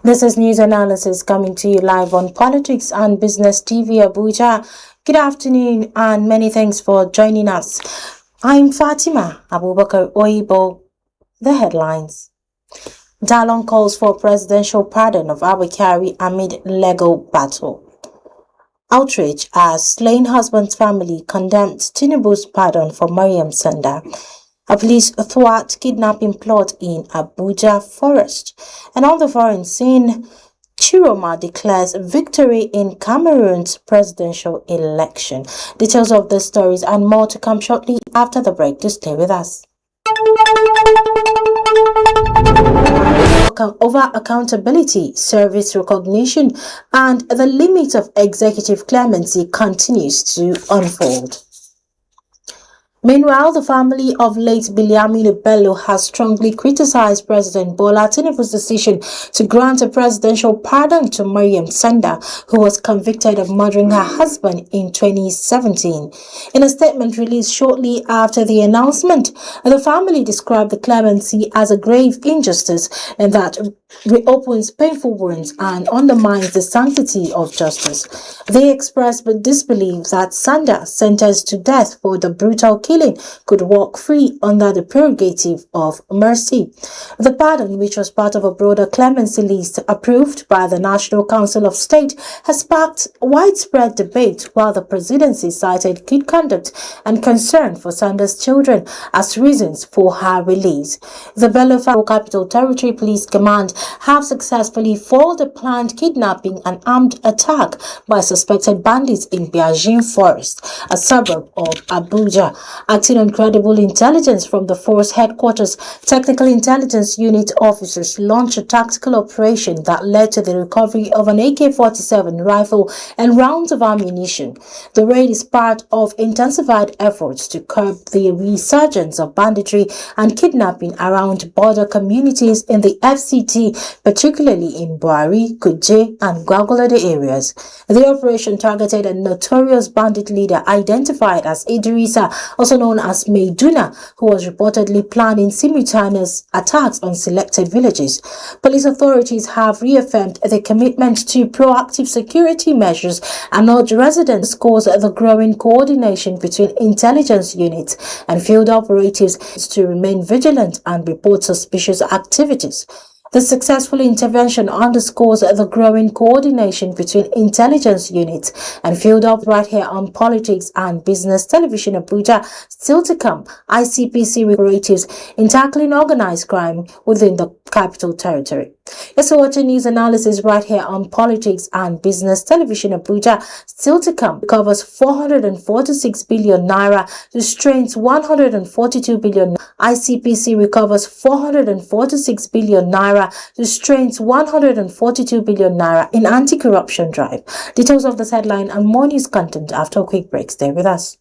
This is news analysis coming to you live on Politics and Business TV Abuja. Good afternoon and many thanks for joining us. I'm Fatima Abubakar Oyibo. The headlines. Dalon calls for presidential pardon of Abukari amid legal battle. Outrage as slain husband's family condemns Tinubu's pardon for Mariam Sanda. A police thwart kidnapping plot in Abuja forest. And on the foreign scene, Chiroma declares victory in Cameroon's presidential election. Details of the stories and more to come shortly after the break. To stay with us. Over accountability, service recognition, and the limit of executive clemency continues to unfold. Meanwhile, the family of late Biliamine Bello has strongly criticized President Bola Tinubu's decision to grant a presidential pardon to Mariam Sanda, who was convicted of murdering her husband in 2017. In a statement released shortly after the announcement, the family described the clemency as a grave injustice and that reopens painful wounds and undermines the sanctity of justice. They expressed disbelief that Sanda, sentenced to death for the brutal killing, could walk free under the prerogative of mercy. The pardon, which was part of a broader clemency list approved by the National Council of State, has sparked widespread debate, while the presidency cited good conduct and concern for Sanda's children as reasons for her release. The Bello Capital Territory Police Command have successfully foiled a planned kidnapping and armed attack by suspected bandits in Biajin Forest, a suburb of Abuja. Acting on credible intelligence from the force headquarters, Technical Intelligence Unit officers launched a tactical operation that led to the recovery of an AK-47 rifle and rounds of ammunition. The raid is part of intensified efforts to curb the resurgence of banditry and kidnapping around border communities in the FCT, particularly in Buhari, Kuje, and Gwagwalada areas. The operation targeted a notorious bandit leader identified as Idrisa, also known as Maiduna, who was reportedly planning simultaneous attacks on selected villages. Police authorities have reaffirmed their commitment to proactive security measures and urge residents to cause the growing coordination between intelligence units and field operatives to remain vigilant and report suspicious activities. The successful intervention underscores the growing coordination between intelligence units and field up right here on Politics and Business Television Abuja. Still to come, ICPC operatives in tackling organized crime within the Capital Territory. Yes, so watching news analysis right here on Politics and Business Television Abuja. Still to come, covers 446 billion naira, restrains 142 billion. ICPC recovers 446 billion naira, restrains 142 billion naira in anti-corruption drive. Details of this headline and more news content after a quick break. Stay with us.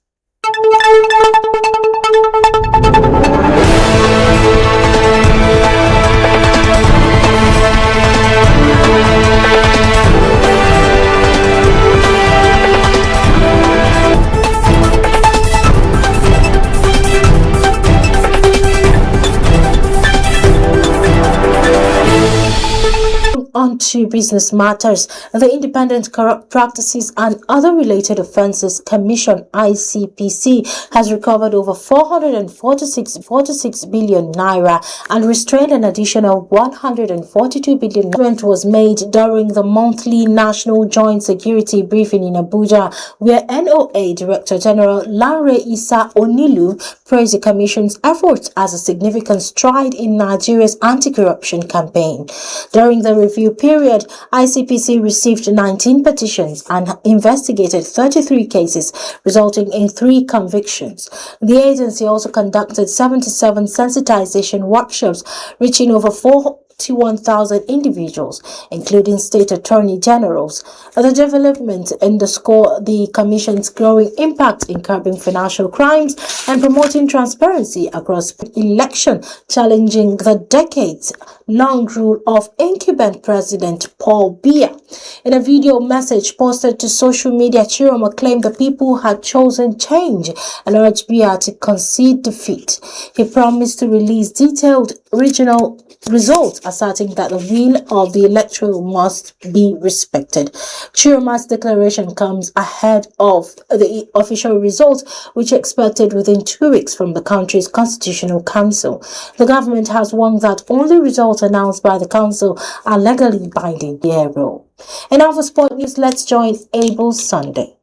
On to business matters. The Independent Corrupt Practices and Other Related Offences Commission (ICPC) has recovered over 446 billion naira and restrained an additional 142 billion. Announcement was made during the monthly National Joint Security Briefing in Abuja, where NOA Director General Lanre Issa Onilu praised the Commission's efforts as a significant stride in Nigeria's anti-corruption campaign. During the review period, ICPC received 19 petitions and investigated 33 cases, resulting in 3 convictions. The agency also conducted 77 sensitization workshops, reaching over 41,000 individuals, including state attorney generals. The development underscore the Commission's growing impact in curbing financial crimes and promoting transparency across election, challenging the decades long rule of incumbent President Paul Biya. In a video message posted to social media, Chiroma claimed the people had chosen change and urged Biya to concede defeat. He promised to release detailed regional results, asserting that the will of the electorate must be respected. Chiroma's declaration comes ahead of the official results, which are expected within 2 weeks from the country's Constitutional Council. The government has warned that only results announced by the council are legally binding. And now for sport news, let's join Abel Sunday.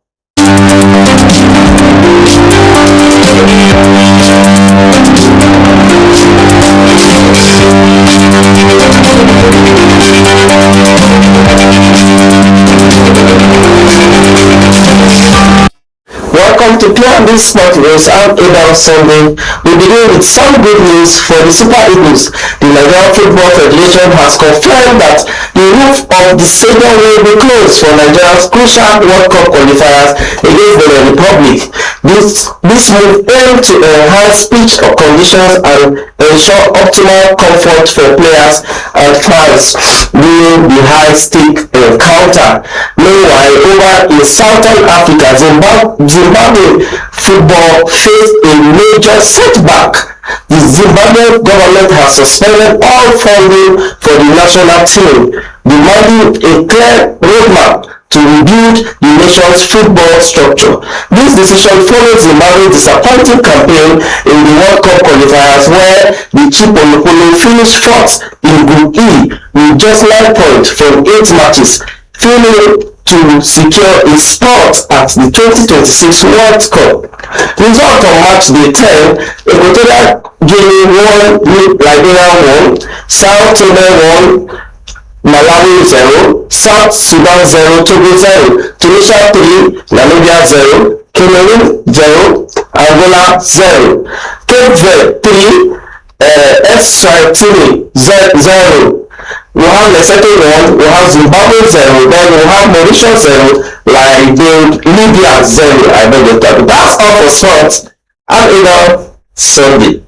Welcome to P&B Sport News. I'm Abel Sunday. We begin with some good news for the Super Eagles. The Nigerian Football Federation has confirmed that the roof of the stadium will be closed for Nigeria's crucial World Cup qualifiers against the Republic. This move aims to enhance pitch conditions and ensure optimal comfort for players and fans during the high-stake encounter. Meanwhile, over in Southern Africa, Zimbabwe football faced a major setback. The Zimbabwe government has suspended all funding for the national team, demanding a clear roadmap to rebuild the nation's football structure. This decision follows Zimbabwe's disappointing campaign in the World Cup qualifiers, where the Chipolopolo finished fourth in Group E with just 9 points from 8 matches, failing to secure a spot at the 2026 World Cup. Result on match day 10, Equatorial Guinea 1, Liberia 1, South Sudan 1, Malawi 0, South Sudan 0, Togo 0, Tunisia 3, Namibia 0, Cameroon 0, Angola 0, Cape Verde 3, Eswatini 0. We have Lesotho 1, we have Zimbabwe 0, then we have Mauritius 0, Libya 0. I beg your pardon. That's all for sports. I'm Abel Sunday.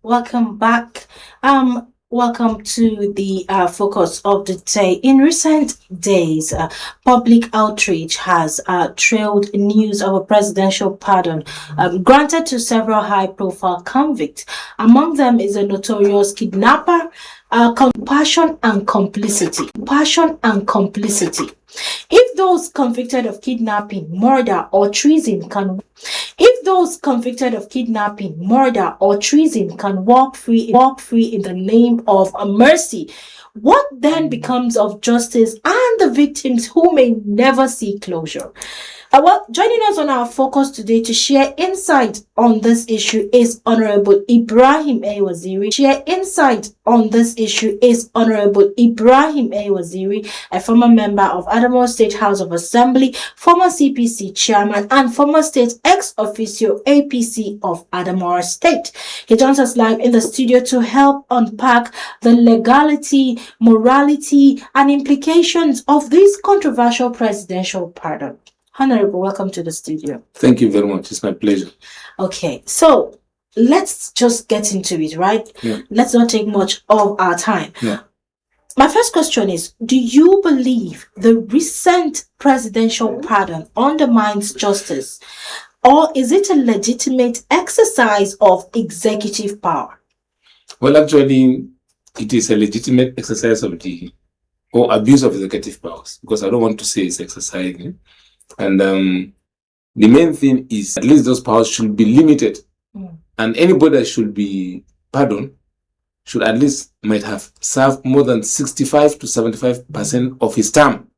Welcome back. Welcome to the focus of the day. In recent days, public outreach has trailed news of a presidential pardon granted to several high-profile convicts. Among them is a notorious kidnapper, passion and complicity. If those convicted of kidnapping, murder, or treason can walk free in the name of mercy, what then becomes of justice and the victims who may never see closure? Well, joining us on our focus today to share insight on this issue is Honorable Ibrahim A. Waziri. A former member of Adamawa State House of Assembly, former CPC chairman, and former state ex-officio APC of Adamawa State. He joins us live in the studio to help unpack the legality, morality, and implications of this controversial presidential pardon. Honorable, welcome to the studio. Thank you very much. It's my pleasure. Okay, so let's just get into it, right? Yeah. Let's not take much of our time. Yeah. My first question is, do you believe the recent presidential pardon undermines justice, or is it a legitimate exercise of executive power? Well, actually, it is a legitimate exercise of or abuse of executive powers, because I don't want to say it's exercising. And the main thing is at least those powers should be limited. And anybody that should be pardoned should at least might have served more than 65 to 75% of his term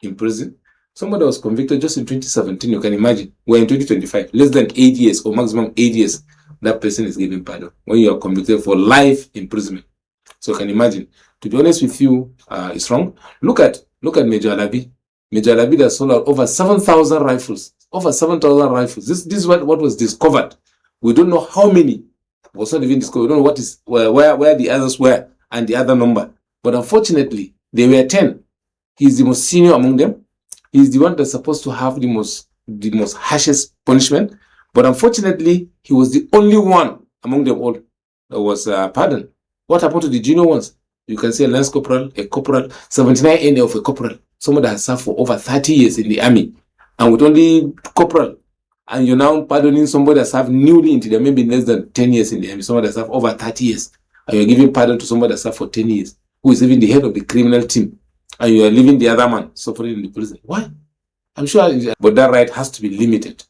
in prison. Somebody was convicted just in 2017, you can imagine. We're in 2025, less than 8 years or maximum 8 years, that person is given pardon when you are convicted for life imprisonment. So you can imagine. To be honest with you, it's wrong. Look at Major Alabi. Major Alabi that sold out over 7,000 rifles Over 7,000 rifles. This is what was discovered. We don't know how many was not even discovered. We don't know what is where the others were and the other number. But unfortunately, they were 10. He's the most senior among them. He's the one that's supposed to have the most harshest punishment. But unfortunately, he was the only one among them all that was pardoned. What happened to the junior ones? You can see a lance corporal, a corporal, 79 NA of a corporal, someone that has served for over 30 years in the army, and with only corporal, and you're now pardoning somebody that served newly into the maybe less than 10 years in the army, someone that served over 30 years, and you're giving pardon to somebody that served for 10 years, who is even the head of the criminal team, and you are leaving the other man suffering in the prison. Why? I'm sure, but that right has to be limited.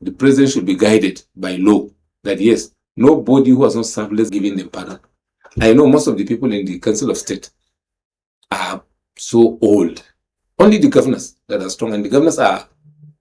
The president should be guided by law that yes, nobody who has not served, let's give them pardon. I know most of the people in the Council of State are so old. Only the governors that are strong, and the governors are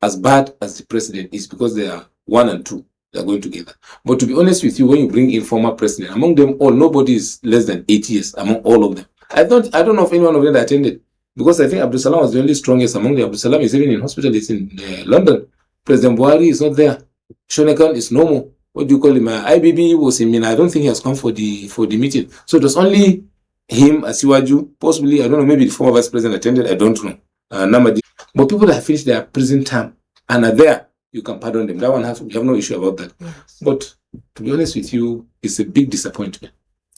as bad as the president is because they are 1 and 2. They are going together. But to be honest with you, when you bring in former president, among them all, nobody is less than 8 years among all of them. I don't know if any one of them that attended, because I think Abdul Salam was the only strongest among them. Abdul Salam is even in hospital. He's in London. President Buhari is not there. Shonekan is no more. What do you call him? IBB was in Mina. I don't think he has come for the meeting. So it was only him, Asiwaju, possibly, I don't know, maybe the former vice president attended, I don't know. Namadi. But people that have finished their prison term and are there, you can pardon them. That one we have no issue about that. Yes. But to be honest with you, it's a big disappointment.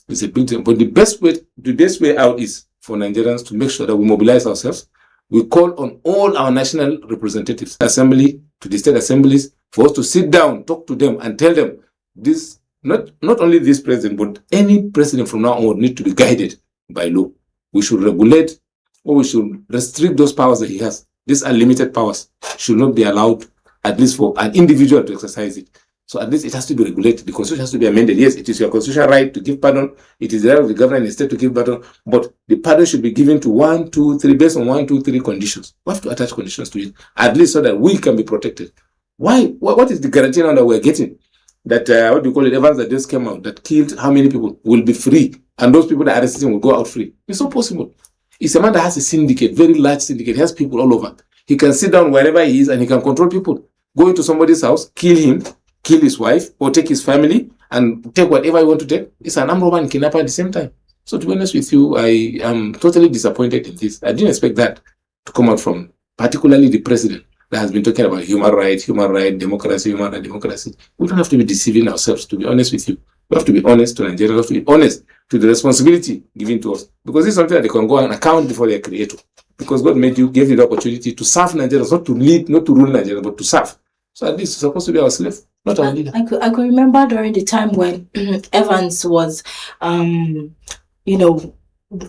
It's a big disappointment. But the best way out is for Nigerians to make sure that we mobilize ourselves. We call on all our national representatives, assembly, to the state assemblies, for us to sit down, talk to them, and tell them this, not only this president, but any president from now on need to be guided by law. We should regulate, or we should restrict those powers that he has. These unlimited powers should not be allowed, at least for an individual to exercise it. So at least it has to be regulated. The constitution has to be amended. Yes, it is your constitutional right to give pardon. It is the right of the governor and the state to give pardon. But the pardon should be given to 1, 2, 3, based on 1, 2, 3 conditions. We have to attach conditions to it, at least so that we can be protected. Why? What is the guarantee now that we're getting? That, what do you call it, Evans that just came out, that killed how many people will be free, and those people that are arrested will go out free. It's not possible. It's a man that has a syndicate, very large syndicate. He has people all over. He can sit down wherever he is and he can control people. Go into somebody's house, kill him, kill his wife, or take his family and take whatever he want to take. It's an armed robber and kidnapper at the same time. So to be honest with you, I am totally disappointed in this. I didn't expect that to come out from particularly the president that has been talking about human rights, democracy, human rights, democracy. We don't have to be deceiving ourselves, to be honest with you. We have to be honest to Nigeria. We have to be honest to the responsibility given to us. Because this is something that they can go and account before their creator. Because God gave you the opportunity to serve Nigerians, not to lead, not to rule Nigeria, but to serve. So at least it's supposed to be our slave, not our leader. I could remember during the time when Evans was,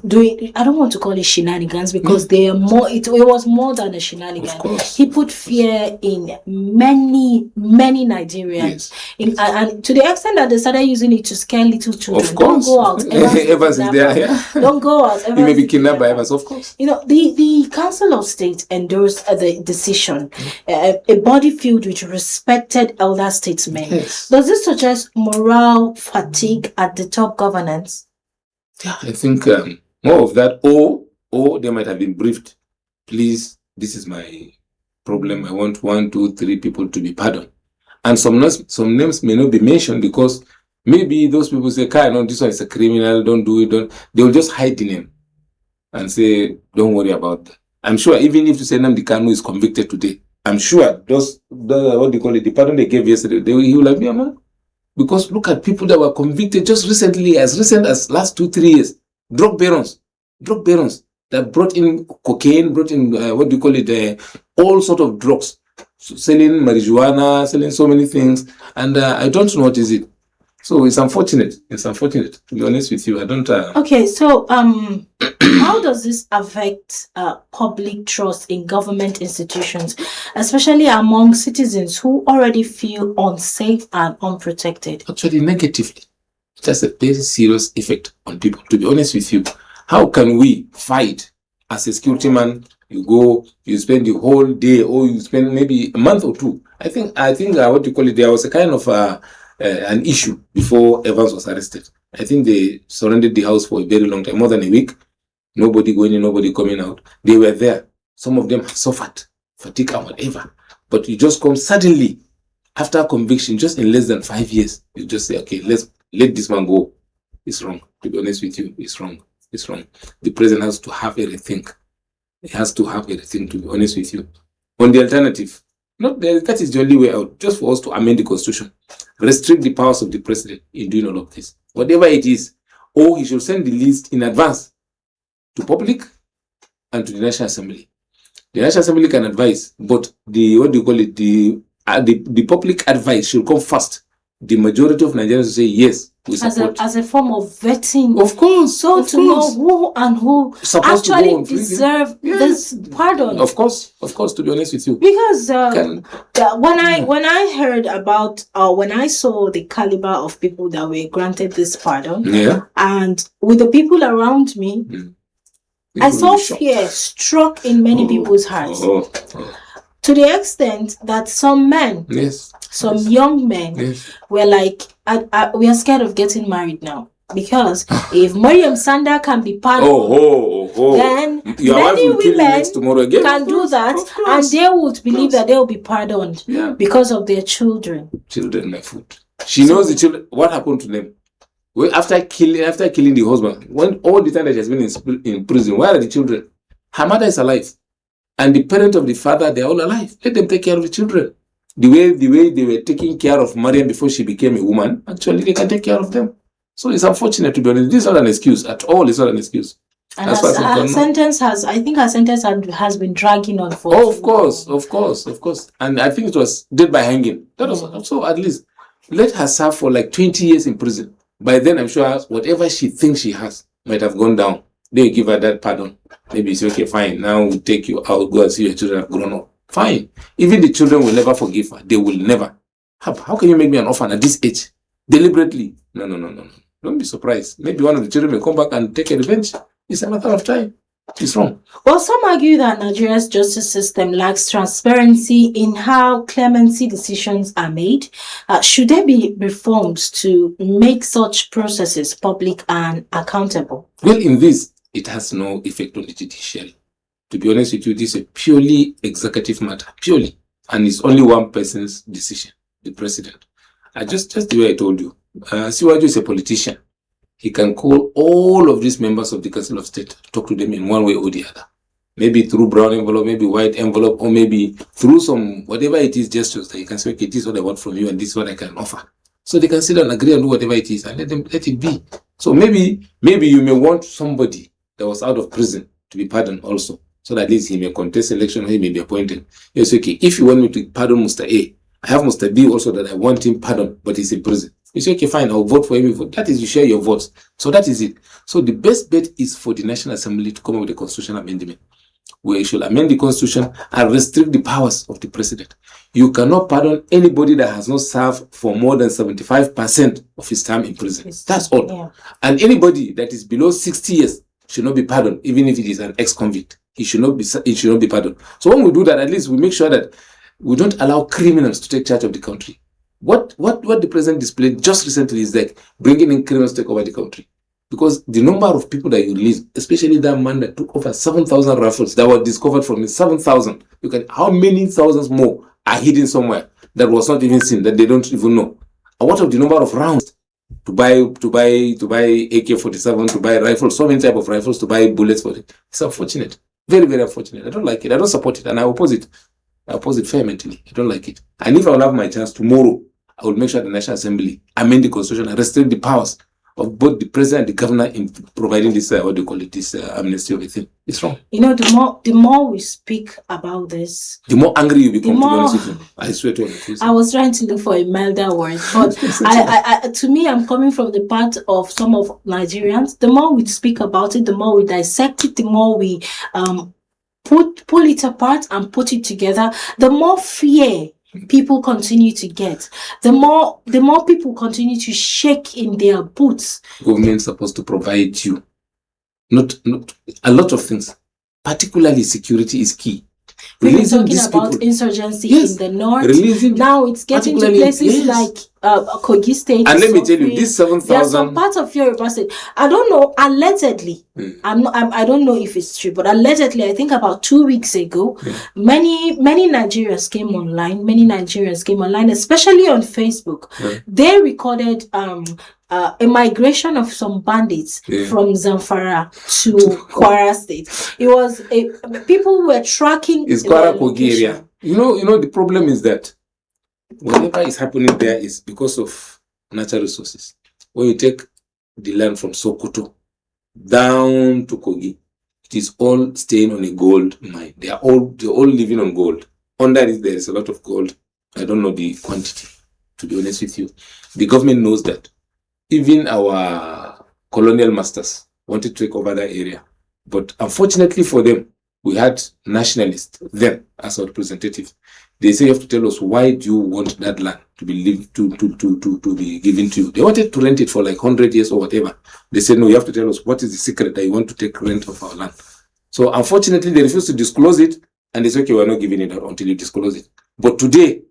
doing, I don't want to call it shenanigans, because they are more, it was more than a shenanigan. He put fear in many Nigerians. Yes. And to the extent that they started using it to scare little children. Of course. Don't go out. Evans is there. Yeah. Don't go out. He may be kidnapped by Evans, of course. The Council of State endorsed the decision, a body filled with respected elder statesmen. Yes. Does this suggest moral fatigue at the top governance? Yeah, I think more of that, or they might have been briefed. Please, this is my problem. I want 1, 2, 3 people to be pardoned. And some names may not be mentioned because maybe those people say, no, this one is a criminal, don't do it, they will just hide the name and say, don't worry about that. I'm sure even if you say Nnamdi Kanu is convicted today, I'm sure the pardon they gave yesterday, he will have been a man. Because look at people that were convicted just recently, as recent as last 2-3 years. Drug barons that brought in cocaine, brought in, all sort of drugs. Selling marijuana, selling so many things. And I don't know what is it. So it's unfortunate. To be honest with you. I don't... Okay, so how does this affect public trust in government institutions, especially among citizens who already feel unsafe and unprotected? Actually, negatively. It has a very serious effect on people. To be honest with you, how can we fight as a security man? You go, you spend the whole day, or you spend maybe a month or 2. I think there was a kind of an issue before Evans was arrested. I think they surrounded the house for a very long time, more than a week. Nobody going in, nobody coming out. They were there. Some of them have suffered fatigue and whatever. But you just come suddenly after conviction, just in less than 5 years, you just say, okay, let this man go. It's wrong. To be honest with you, it's wrong. It's wrong. The president has to have a rethink. He has to have a rethink, to be honest with you. On the alternative, that is the only way out, just for us to amend the constitution, restrict the powers of the president in doing all of this. Whatever it is, or he should send the list in advance to public and to the National Assembly. The National Assembly can advise, but the public advice should come first. The majority of Nigerians will say yes, we support. As a form of vetting. Of course. So to know who and who actually deserve this pardon. Of course, to be honest with you. Because when I heard about, when I saw the caliber of people that were granted this pardon, and with the people around me, I saw fear struck in many people's hearts. To the extent that some men, some young men, were like, we are scared of getting married now. Because if Mariam Sanda can be pardoned, then many women can do that, and they would believe that they will be pardoned because of their children. Children, my food. She knows the children. What happened to them? Well, after killing the husband, when all the time that she has been in prison, where are the children? Her mother is alive. And the parent of the father, they're all alive. Let them take care of the children. The way they were taking care of Mariam before she became a woman, actually they can take care of them. So it's unfortunate, to be honest. This is not an excuse at all. It's not an excuse. And her sentence has been dragging on for. Oh, of course. And I think it was dead by hanging. That was so. At least let her serve for like 20 years in prison. By then, I'm sure whatever she thinks she has might have gone down. They give her that pardon. Maybe it's okay, fine. Now we'll take you out, go and see your children have grown up. Fine. Even the children will never forgive her. They will never. How can you make me an orphan at this age? Deliberately? No. Don't be surprised. Maybe one of the children will come back and take a revenge. It's a matter of time. It's wrong. Well, some argue that Nigeria's justice system lacks transparency in how clemency decisions are made. Should there be reforms to make such processes public and accountable? Well, in this, it has no effect on the judiciary. To be honest with you, this is a purely executive matter, purely. And it's only one person's decision, the president. Just the way I told you, Siwaju is a politician. He can call all of these members of the Council of State, talk to them in one way or the other. Maybe through brown envelope, maybe white envelope, or maybe through some, whatever it is, gestures that you can say, okay, this is what I want from you and this is what I can offer. So they can sit down and agree and do whatever it is and let it be. So maybe you may want somebody that was out of prison to be pardoned also. So that at least he may contest election or he may be appointed. Yes, okay, if you want me to pardon Mr. A, I have Mr. B also that I want him pardoned, but he's in prison. You say, okay, fine, I'll vote for him. That is, you share your votes. So that is it. So the best bet is for the National Assembly to come up with a constitutional amendment, where you should amend the constitution and restrict the powers of the president. You cannot pardon anybody that has not served for more than 75% of his time in prison. That's all. Yeah. And anybody that is below 60 years should not be pardoned, even if it is an ex-convict. He should not be pardoned. So when we do that, at least we make sure that we don't allow criminals to take charge of the country. What the president displayed just recently is like bringing in criminals to take over the country. Because the number of people that you release, especially that man that took over 7,000 rifles that were discovered from him, 7,000. How many thousands more are hidden somewhere that was not even seen, that they don't even know? And what of the number of rounds to buy AK-47, to buy rifles, so many type of rifles, to buy bullets for it? It's unfortunate. Very, very unfortunate. I don't like it. I don't support it, and I oppose it. I oppose it vehemently. I don't like it. And if I will have my chance tomorrow, I will make sure the National Assembly amend the constitution and restrict the powers of both the president and the governor in providing this, this amnesty of a thing. It's wrong. You know, the more we speak about this, the more angry you become, to be honest with you. I swear to you. I was trying to look for a milder word, but to me, I'm coming from the part of some of Nigerians. The more we speak about it, the more we dissect it, the more we pull it apart and put it together, the more fear people continue to get, the more people continue to shake in their boots. Government is supposed to provide you not a lot of things, particularly security is key. We've been releasing talking these about people. insurgency Yes, in the north. releasing Now it's getting to particularly- places yes. like Kogi State. And let me is tell you, suffering. this There are 7,000. some parts of Yoruba State. I don't know. Allegedly, I don't know if it's true, but allegedly, I think about 2 weeks ago, many Nigerians came online. Many Nigerians came online, especially on Facebook. They recorded a migration of some bandits from Zamfara to Kwara State. It was people were tracking. It's their Kwara Kogi location. area. You know, the problem is that whatever is happening there is because of natural resources. When you take the land from Sokoto down to Kogi, it is all staying on a gold mine. They're all living on gold. Under it, there is a lot of gold. I don't know the quantity, to be honest with you. The government knows that. Even our colonial masters wanted to take over that area. But unfortunately for them, we had nationalists then as our representatives. They say you have to tell us, why do you want that land to be to be given to you? They wanted to rent it for like 100 years or whatever. They said, no, you have to tell us what is the secret that you want to take rent of our land. So unfortunately, they refused to disclose it, and they said, okay, we're not giving it until you disclose it. But today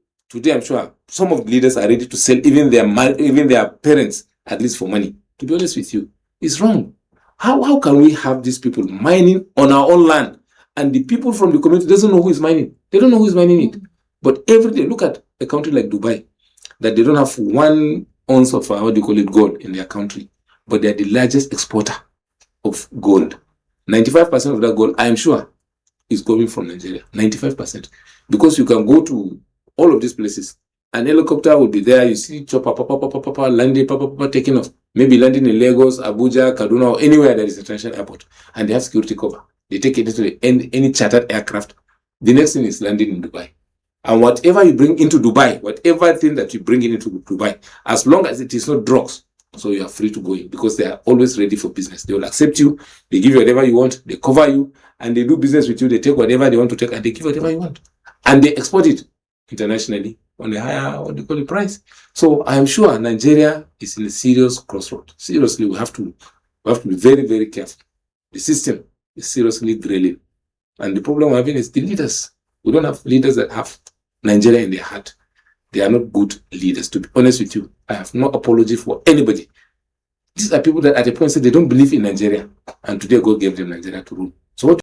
I'm sure some of the leaders are ready to sell even their parents, at least for money. To be honest with you, it's wrong. How can we have these people mining on our own land, and the people from the community doesn't know who is mining? They don't know who is mining it. But every day, look at a country like Dubai, that they don't have 1 ounce of gold in their country, but they are the largest exporter of gold. 95% of that gold, I am sure, is coming from Nigeria. 95%, because you can go to all of these places. An helicopter will be there. You see chopper, landing, taking off. Maybe landing in Lagos, Abuja, Kaduna, or anywhere there is a international airport, and they have security cover. They take it into any chartered aircraft. The next thing is landing in Dubai. And whatever you bring into Dubai, whatever thing that you bring into Dubai, as long as it is not drugs, so you are free to go in, because they are always ready for business. They will accept you. They give you whatever you want. They cover you, and they do business with you. They take whatever they want to take, and they give whatever you want, and they export it internationally on a higher price. So I am sure Nigeria is in a serious crossroad. Seriously, we have to be very, very careful. The system is seriously drilling, and the problem we're having is the leaders. We don't have leaders that have Nigeria in their heart. They are not good leaders. To be honest with you, I have no apology for anybody. These are people that at a point said they don't believe in Nigeria, and today God gave them Nigeria to rule.